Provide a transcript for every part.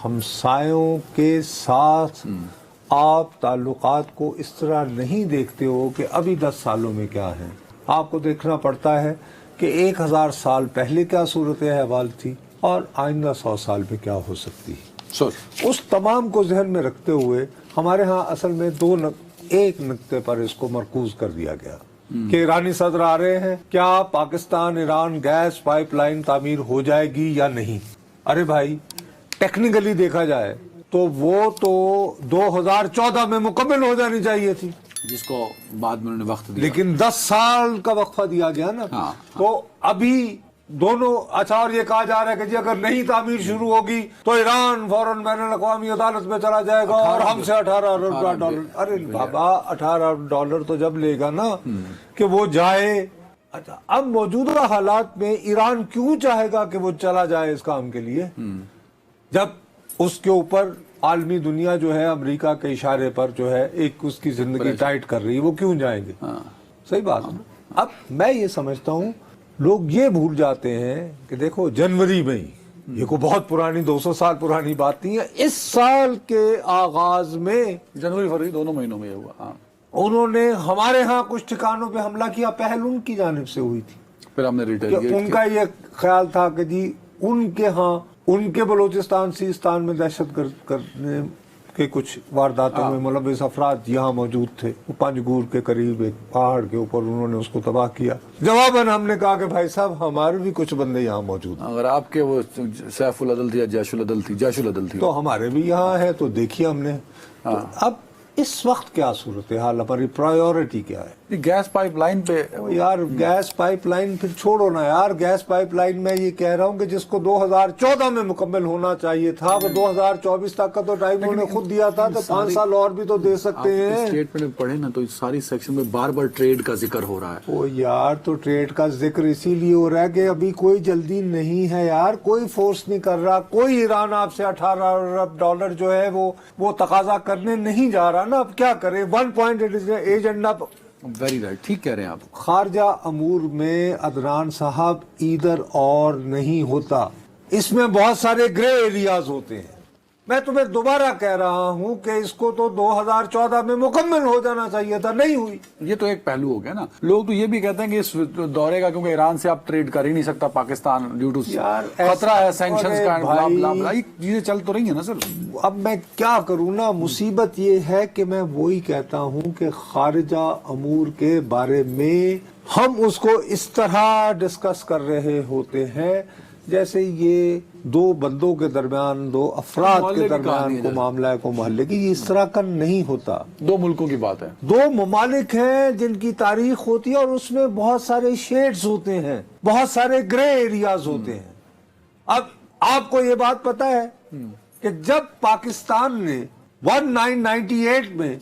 ہمسایوں کے ساتھ آپ تعلقات کو اس طرح نہیں دیکھتے ہو کہ ابھی 10 سالوں میں کیا ہے. آپ کو دیکھنا پڑتا ہے کہ 1000 سال پہلے کیا صورت احوال تھی اور آئندہ 100 سال میں کیا ہو سکتی ہے. اس تمام کو ذہن میں رکھتے ہوئے ہمارے ہاں اصل میں ایک نقطے پر اس کو مرکوز کر دیا گیا کہ ایرانی صدر آ رہے ہیں, کیا Pakistan Iran gas pipeline تعمیر ہو جائے گی یا نہیں. ارے بھائی ٹیکنیکلی دیکھا جائے تو وہ تو 2014 میں مکمل ہو جانی چاہیے تھی, جس کو بعد میں انہوں نے وقت دیا, لیکن 10 سال کا وقفہ دیا گیا نا. تو ابھی دونوں اچھا, اور یہ کہا جا رہا ہے کہ جی اگر نہیں تعمیر شروع ہوگی تو ایران فوراً بین الاقوامی عدالت میں چلا جائے گا اور ہم سے 18 ارب ڈالر. ارے بابا 18 ارب ڈالر تو جب لے گا نا کہ وہ جائے. اچھا, اب موجودہ حالات میں ایران کیوں چاہے گا کہ وہ چلا جائے اس کام کے لیے, جب اس کے اوپر عالمی دنیا جو ہے امریکہ کے اشارے پر جو ہے ایک اس کی زندگی ٹائٹ کر رہی ہے, وہ کیوں جائیں گے. صحیح بات ہے. اب میں یہ سمجھتا ہوں لوگ یہ بھول جاتے ہیں کہ دیکھو جنوری میں ہی, یہ کو بہت پرانی 200 سال پرانی بات نہیں ہے, اس سال کے آغاز میں جنوری فروری دونوں مہینوں میں یہ ہوا, انہوں نے ہمارے ہاں کچھ ٹھکانوں پہ حملہ کیا. پہل ان کی جانب سے ہوئی تھی, پھر ہم نے ریٹیلیٹ ان کا یہ خیال تھا کہ جی ان کے ہاں ان کے بلوچستان سیستان میں دہشت گرد کرنے کے کچھ وارداتوں میں ملوث افراد یہاں موجود تھے. پنجگور کے قریب ایک پہاڑ کے اوپر انہوں نے اس کو تباہ کیا. جواباً ہم نے کہا کہ بھائی صاحب ہمارے بھی کچھ بندے یہاں موجود ہیں. اگر آپ کے وہ سیف العدل تھی یا جیش العدل تھی تو ہمارے بھی یہاں ہے, تو دیکھیے ہم نے. اب اس وقت کیا صورتحال, ہماری پرائیورٹی کیا ہے. گیس پائپ لائن پہ یار گیس پائپ لائن پھر چھوڑو نا یار. گیس پائپ لائن میں یہ کہہ رہا ہوں کہ جس کو 2014 میں مکمل ہونا چاہیے تھا, وہ 2024 تک کا تو ٹائم انہوں نے خود دیا تھا, تو 5 سال اور بھی تو دے سکتے ہیں. اسٹیٹمنٹ پڑھے نا تو ساری سیکشن میں بار بار ٹریڈ کا ذکر ہو رہا ہے. او یار تو ٹریڈ کا ذکر اسی لیے ہو رہا ہے کہ ابھی کوئی جلدی نہیں ہے یار, کوئی فورس نہیں کر رہا, کوئی ایران آپ سے 18 ارب ڈالر جو ہے وہ تقاضا کرنے نہیں جا رہا نا. اب کیا کرے, 1 پوائنٹ ایجنڈا. ویری رائٹ, ٹھیک کہہ رہے ہیں آپ. خارجہ امور میں عدنان صاحب ادھر اور نہیں ہوتا, اس میں بہت سارے گرے ایریاز ہوتے ہیں. میں تمہیں دوبارہ کہہ رہا ہوں کہ اس کو تو 2014 میں مکمل ہو جانا چاہیے تھا, نہیں ہوئی. یہ تو ایک پہلو ہو گیا نا. لوگ تو یہ بھی کہتے ہیں کہ اس دورے کا کیونکہ ایران سے آپ ٹریڈ کر ہی نہیں سکتا پاکستان ڈیو ٹو خطرہ ہے سینکشنز کا, یہ چیزیں چل تو رہی ہیں نا سر. اب میں کیا کروں نا, مصیبت یہ ہے کہ میں وہی کہتا ہوں کہ خارجہ امور کے بارے میں ہم اس کو اس طرح ڈسکس کر رہے ہوتے ہیں جیسے یہ 2 بندوں کے درمیان, 2 افراد کے درمیان کو معاملہ ہے, کو محلے کی. یہ اس طرح کا نہیں ہوتا. 2 ملکوں کی بات ہے, 2 ممالک ہیں جن کی تاریخ ہوتی ہے اور اس میں بہت سارے شیڈز ہوتے ہیں, بہت سارے گرے ایریاز ہوتے ہیں. اب آپ کو یہ بات پتا ہے کہ جب پاکستان نے 1998 میں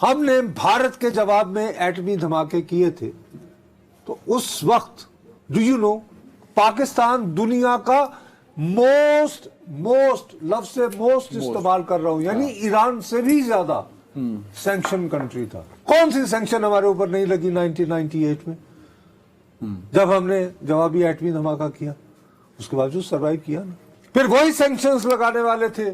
ہم نے بھارت کے جواب میں ایٹمی دھماکے کیے تھے, تو اس وقت ڈو یو نو پاکستان دنیا کا موسٹ لفظ سے موسٹ استعمال کر رہا ہوں, یعنی ایران سے بھی زیادہ سینکشن کنٹری تھا. کون سی سینکشن ہمارے اوپر نہیں لگی 1998 میں جب ہم نے جوابی ایٹمی دھماکہ کیا, اس کے باوجود سروائیو کیا نا. پھر وہی سینکشنز لگانے والے تھے,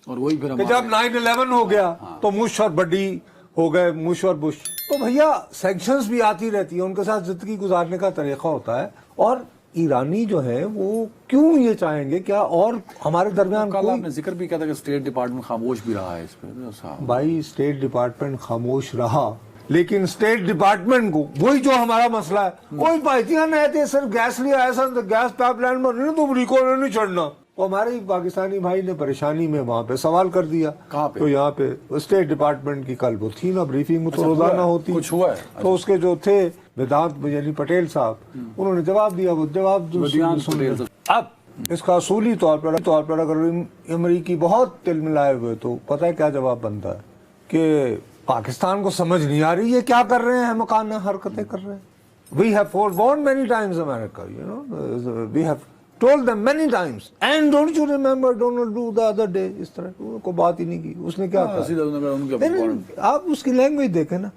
اور وہی پھر کہ جب 9/11 ہو گیا تو مش اور بڈی ہو گئے, مش اور بش. تو بھیا سینکشنز بھی آتی رہتی ہیں, ان کے ساتھ زندگی گزارنے کا طریقہ ہوتا ہے. اور ایرانی جو ہے وہ کیوں یہ چاہیں گے, کیا اور ہمارے درمیان کل آپ نے ذکر بھی کیا تھا کہ اسٹیٹ ڈپارٹمنٹ خاموش بھی رہا ہے اس پہ. بھائی اسٹیٹ ڈپارٹمنٹ خاموش رہا, لیکن اسٹیٹ ڈپارٹمنٹ کو وہی جو ہمارا مسئلہ ہے, کوئی پائتیاں نہیں آتے سر گیس لیا ایسا گیس پائپ لائن میں تو امریکہ نے نہیں چڑھنا. تو ہمارے پاکستانی بھائی نے پریشانی میں وہاں پہ سوال کر دیا. کہاں پہ؟ تو یہاں پہ اسٹیٹ ڈپارٹمنٹ کی کل وہ تھی نا بریفنگ, تو روزانہ ہوتی, کچھ ہوا ہے. تو اس کے جو تھے ویدانت یعنی پٹیل صاحب, انہوں نے جواب دیا. وہ جواب اب اس کا اصولی طور پر اگر امریکی بہت تل ملائے ہوئے تو پتہ ہے کیا جواب بنتا ہے کہ پاکستان کو سمجھ نہیں آ رہی یہ کیا کر رہے ہیں, مکانہ حرکتیں کر رہے ہیں. We have forewarned many times America, you know, we have told them many times, and don't you remember Donald do the other day, اس طرح کو بات ہی نہیں کی. اس نے کیا کہا, آپ اس کی لینگویج دیکھیں نا,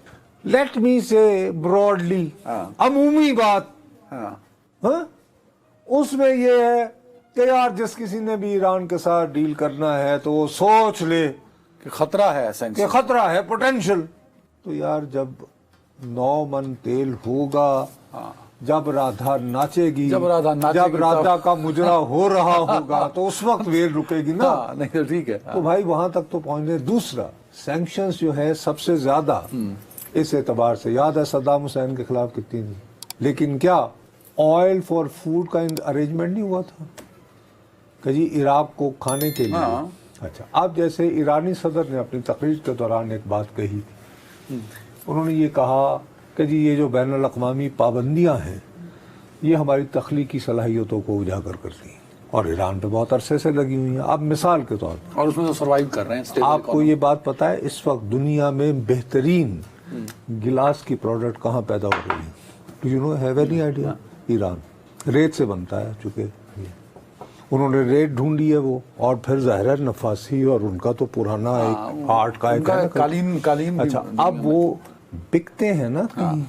let me say broadly, عمومی بات, اس میں یہ ہے کہ یار جس کسی نے بھی ایران کے ساتھ ڈیل کرنا ہے تو وہ سوچ لے کہ خطرہ ہے کہ خطرہ ہے پوٹینشل. تو یار جب 9 من تیل ہوگا, جب رادھا ناچے گی, جب رادھا کا مجرا ہو رہا ہوگا تو اس وقت ویل رکے گی نا. نہیں تو ٹھیک ہے. تو بھائی وہاں تک تو پہنچے. دوسرا سینکشنز جو ہے سب سے زیادہ اس اعتبار سے, یاد ہے صدام حسین کے خلاف کتنی تھی, لیکن کیا آئل فار فوڈ کا ارینجمنٹ نہیں ہوا تھا کہ جی عراق کو کھانے کے لیے. اچھا, اب جیسے ایرانی صدر نے اپنی تقریر کے دوران ایک بات کہی تھی, انہوں نے یہ کہا کہ جی یہ جو بین الاقوامی پابندیاں ہیں یہ ہماری تخلیقی صلاحیتوں کو اجاگر کرتی ہیں اور ایران پہ بہت عرصے سے لگی ہوئی ہیں. اب مثال کے طور پر, اور اس میں تو سروائیو کر رہے ہیں. آپ کو یہ بات پتہ ہے اس وقت دنیا میں بہترین گلاس کی پروڈکٹ کہاں پیدا ہو رہی ہے؟ Do you know, have any idea? Iran. ریت سے بنتا ہے, چونکہ انہوں نے ریت ڈھونڈی ہے وہ, اور پھر ظاہر ہے نفاسی اور ان کا تو پرانا ایک آرٹ کا ایک قالین. اچھا, اب وہ بکتے ہیں نا کہیں,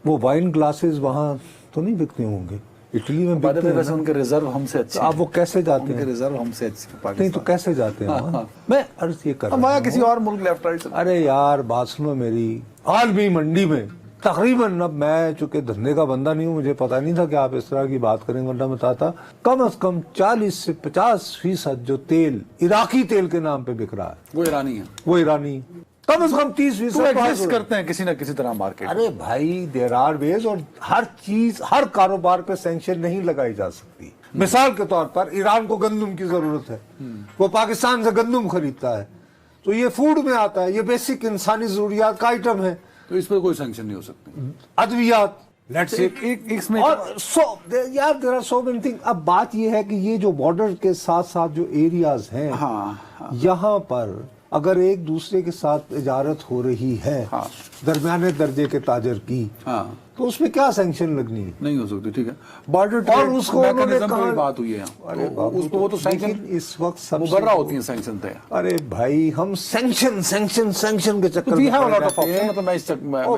وہ وائن گلاسز وہاں تو نہیں بکتے ہوں گے, اٹلی میں بکتے ہیں. ویسے ان کے ریزرو ہم سے اچھے, اب وہ کیسے جاتے ہیں؟ ریزرو ہم سے اچھے. نہیں تو کیسے جاتے ہیں وہاں؟ میں عرض یہ کر رہا ہوں کسی اور ملک لیفٹ رائٹ. ارے یار بات سنو میری, عالمی منڈی میں تقریباً, اب میں چونکہ دھندے کا بندہ نہیں ہوں, مجھے پتہ نہیں تھا کہ آپ اس طرح کی بات کریں, ورنہ بتاتا, کم از کم 40 سے 50% جو تیل عراقی تیل کے نام پہ بک رہا ہے وہ ایرانی ہے. وہ ایرانی, کم از کم 30% کرتے ہیں کسی نہ کسی طرح مارکیٹ. ارے بھائی دیر آر ویز, اور ہر چیز ہر کاروبار پہ سینکشن نہیں لگائی جا سکتی. مثال کے طور پر ایران کو گندم کی ضرورت ہے, وہ پاکستان سے گندم خریدتا ہے, تو یہ فوڈ میں آتا ہے, یہ بیسک انسانی ضروریات کا آئٹم ہے, تو اس پر کوئی سینکشن نہیں ہو سکتی. ادویات, لیٹس اس میں اور یار there are so many thing. اب بات یہ ہے کہ یہ جو بارڈر کے ساتھ ساتھ جو ایریاز ہیں یہاں پر اگر ایک دوسرے کے ساتھ تجارت ہو رہی ہے درمیانے درجے کے تاجر کی, تو اس میں کیا سینکشن لگنی ہے؟ نہیں ہو سکتی. ٹھیک ہے, بارڈر اور اس کو انہوں نے کہا بات ہوئی ہے, اس کو وہ تو سینکشن اس وقت سب مبرہ ہوتی ہیں سینکشن پہ. ارے بھائی ہم سینکشن کے چکر میں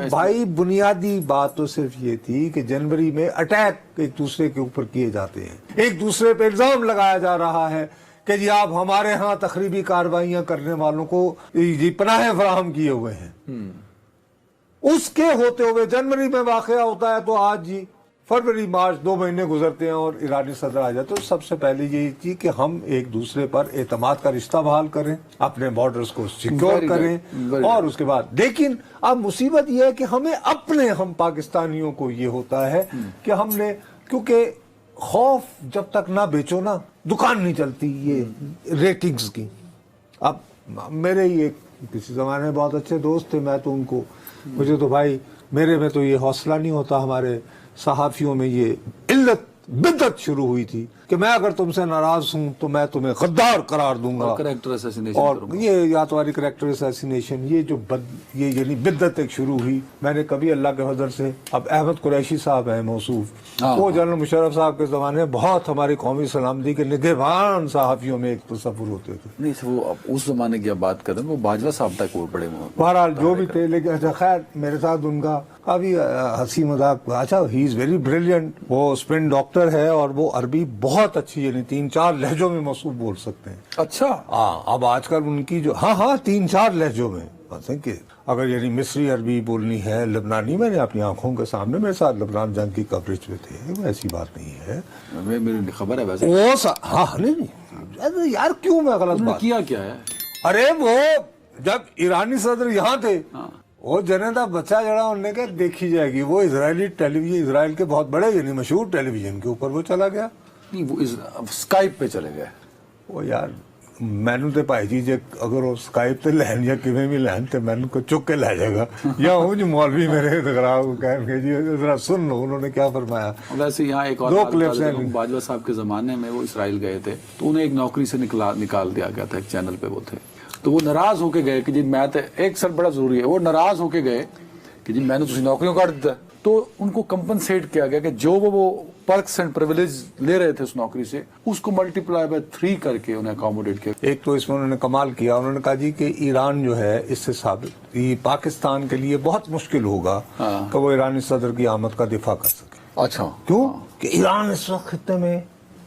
بھائی, بنیادی بات تو صرف یہ تھی کہ جنوری میں اٹیک ایک دوسرے کے اوپر کیے جاتے ہیں, ایک دوسرے پہ الزام لگایا جا رہا ہے کہ جی آپ ہمارے ہاں تخریبی کارروائیاں کرنے والوں کو جی پناہیں فراہم کیے ہوئے ہیں. اس کے ہوتے ہوئے جنوری میں واقعہ ہوتا ہے, تو آج جی فروری مارچ 2 مہینے گزرتے ہیں اور ایرانی صدر آ جاتے. تو سب سے پہلے یہی تھی کہ ہم ایک دوسرے پر اعتماد کا رشتہ بحال کریں, اپنے بارڈرز کو سیکیور کریں, اور اس کے بعد. لیکن اب مصیبت یہ ہے کہ ہم پاکستانیوں کو یہ ہوتا ہے کہ ہم نے, کیونکہ خوف جب تک نہ بیچو نا دکان نہیں چلتی یہ ریٹنگز کی. اب میرے ہی ایک کسی زمانے میں بہت اچھے دوست تھے, میں تو ان کو, مجھے تو بھائی میرے میں تو یہ حوصلہ نہیں ہوتا, ہمارے صحافیوں میں یہ بدعت شروع ہوئی تھی کہ میں اگر تم سے ناراض ہوں تو میں تمہیں غدار قرار دوں گا, اور یہ یا تمہاری کریکٹر اسیسینیشن, یہ جو یہ یعنی بدعت ایک شروع ہوئی. میں نے کبھی اللہ کے فضل سے, اب احمد قریشی صاحب ہیں موصوف, وہ جنرل مشرف صاحب کے زمانے میں بہت ہماری قومی سلامتی کے نگہبان صحافیوں میں ایک تصور ہوتے تھے. نہیں وہ اس زمانے کی بات کریں, وہ باجوہ صاحب تک وہ بڑے بہرحال جو بھی تھے, لیکن اچھا خیر میرے ساتھ ان کا کافی ہنسی مذاق. اچھا ہی از ویری بریلینٹ, وہ اسپن ڈاکٹر ہے اور وہ عربی بہت اچھی, یعنی 3-4 لہجوں میں موصوف بول سکتے ہیں. اچھا اب آج کل ان کی جو 3-4 لہجوں میں, کہ اگر یعنی مصری عربی بولنی ہے, لبنانی, میں نے اپنی آنکھوں کے سامنے, میرے ساتھ لبنان جنگ کی کوریج پہ تھے, ایسی بات نہیں ہے, میری خبر ہے ویسے. نہیں یار کیوں میں غلط بات کیا ہے. ارے وہ جب ایرانی صدر یہاں تھے, وہ جنیدا بچہ جڑا انہوں نے کہا دیکھی جائے گی, وہ اسرائیلی ٹیلی ویژن, اسرائیل کے بہت بڑے یعنی مشہور ٹیلی ویژن کے اوپر وہ چلا گیا. نہیں وہ اسکائپ پہ چلے گئے. وہ یار مینو تے پائی جی جے اگر وہ اسکائپ تے لین یا کیویں بھی لین تے مینو کو چک کے لے جائے گا, یا وہ جو مولوی میرے ٹکراؤ کہیں گے جی ذرا سن لو انہوں نے کیا فرمایا. ویسے یہاں ایک اور باجوہ صاحب کے زمانے میں وہ اسرائیل گئے تھے, تو انہیں ایک نوکری سے نکال دیا گیا تھا, ایک چینل پہ وہ تھے, تو وہ ناراض ہو کے گئے کہ جی میں ایک سر بڑا ضروری ہے, وہ ناراض ہو کے گئے کہ جی میں نے تسی نوکریوں کاٹ دیتا. تو ان کو کمپنسیٹ کیا گیا کہ جو وہ پرکس اینڈ پریویلیج لے رہے تھے اس نوکری سے, اس کو ملٹیپلائی بائی 3 کر کے انہیں اکاموڈیٹ کیا. ایک تو اس میں انہوں نے کمال کیا, انہوں نے کہا جی کہ ایران جو ہے اس سے ثابت یہ پاکستان کے لیے بہت مشکل ہوگا کہ وہ ایرانی صدر کی آمد کا دفاع کر سکے. اچھا کیوں کہ ایران اس وقت خطے میں